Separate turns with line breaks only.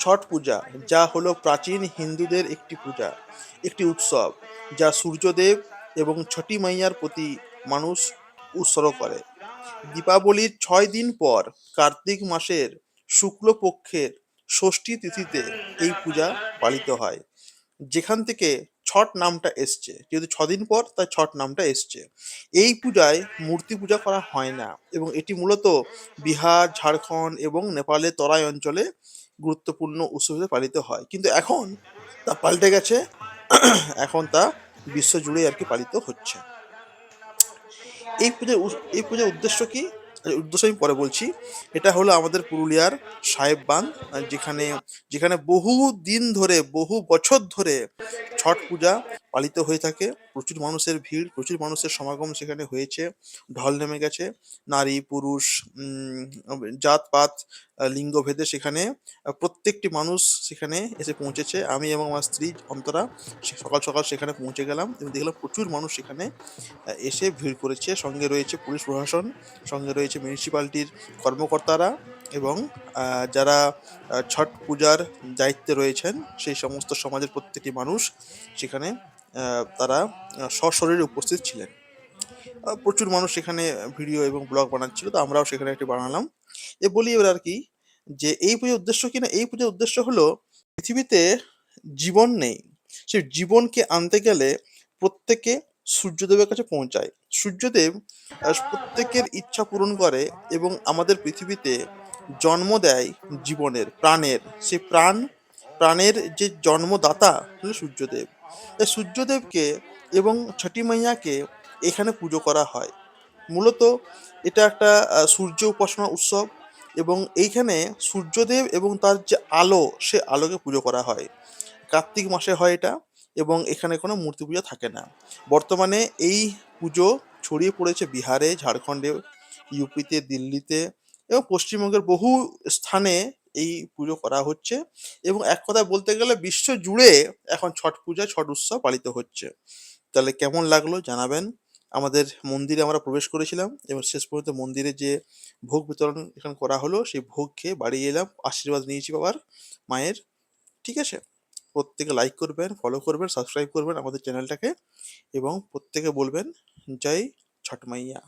ছট পূজা, যা হলো প্রাচীন হিন্দুদের একটি পূজা, একটি উৎসব, যা সূর্যদেব এবং ছটি মাইয়ার প্রতি মানুষ উৎসর্গ করে। দীপাবলির 6 দিন পর কার্তিক মাসের শুক্লপক্ষের ষষ্ঠী তিথিতে এই পূজা পালিত হয়, যেখান থেকে ছট নামটা এসছে। যেহেতু 6 দিন পর তাই ছট নামটা এসছে। এই পূজায় মূর্তি পূজা করা হয় না এবং এটি মূলত বিহার, ঝাড়খণ্ড এবং নেপালের তরাই অঞ্চলে গুরুত্বপূর্ণ উৎসব হিসেবে পালিত হয়, কিন্তু এখন তা পাল্টে গেছে। এখন তা বিশ্বজুড়ে আর কি পালিত হচ্ছে। এই পূজার উদ্দেশ্য কি? উদ্দেশ্য আমি পরে বলছি। এটা হলো আমাদের পুরুলিয়ার সাহেব বাঁধ, যেখানে যেখানে বহু দিন ধরে, বহু বছর ধরে ছট পূজা পালিত হয়ে থাকে। প্রচুর মানুষের ভিড়, প্রচুর মানুষের সমাগম সেখানে হয়েছে। ঢল নেমে গেছে। নারী পুরুষ, জাতপাত, লিঙ্গভেদে সেখানে প্রত্যেকটি মানুষ সেখানে এসে পৌঁছেছে। আমি এবং আমার স্ত্রী অন্তরা সকাল সকাল সেখানে পৌঁছে গেলাম এবং দেখলাম প্রচুর মানুষ সেখানে এসে ভিড় করেছে। সঙ্গে রয়েছে পুলিশ প্রশাসন, সঙ্গে রয়েছে মিউনিসিপ্যালিটির কর্মকর্তারা এবং যারা ছট পূজার দায়িত্বে রয়েছেন, সেই সমস্ত সমাজের প্রত্যেকটি মানুষ সেখানে তারা সশরীরে উপস্থিত ছিলেন। প্রচুর মানুষ সেখানে ভিডিও এবং ব্লগ বানাচ্ছিল, তো আমরাও সেখানে একটি বানালাম। বলি এবার আর কি, যে এই পুজোর উদ্দেশ্য কি না, এই পুজোর উদ্দেশ্য হলো পৃথিবীতে জীবন নেই, সেই জীবনকে আনতে গেলে প্রত্যেকে সূর্যদেবের কাছে পৌঁছায়। সূর্যদেব প্রত্যেকের ইচ্ছা পূরণ করে এবং আমাদের পৃথিবীতে জন্ম দেয় জীবনের, প্রাণের। সেই প্রাণের যে জন্মদাতা হলো সূর্যদেব। তাই সূর্যদেবকে এবং ছটি মাইয়াকে এখানে পুজো করা হয়। মূলত এটা একটা সূর্য উপাসনা উৎসব এবং এইখানে সূর্যদেব এবং তার যে আলো, সে আলোকে পুজো করা হয়। কার্তিক মাসে হয় এটা এবং এখানে কোনো মূর্তি পূজা থাকে না। বর্তমানে এই পুজো ছড়িয়ে পড়েছে বিহারে, ঝাড়খণ্ডে, ইউপিতে, দিল্লিতে এবং পশ্চিমবঙ্গের বহু স্থানে এই পুজো করা হচ্ছে এবং এক কথায় বলতে গেলে বিশ্ব জুড়ে এখন ছট পূজা, ছট উৎসব পালিত হচ্ছে। তাহলে কেমন লাগলো জানাবেন। আমাদের মন্দিরে আমরা প্রবেশ করেছিলাম এবং শেষ পর্যন্ত মন্দিরে যে ভোগ বিতরণ এখানে করা হলো, সেই ভোগ খেয়ে বাড়ি এলাম, আশীর্বাদ নিয়েছি বাবার, মায়ের। ঠিক আছে? প্রত্যেকে লাইক করবেন, ফলো করবেন, সাবস্ক্রাইব করবেন আমাদের চ্যানেলটাকে এবং প্রত্যেকে বলবেন জয় ছট মাইয়া।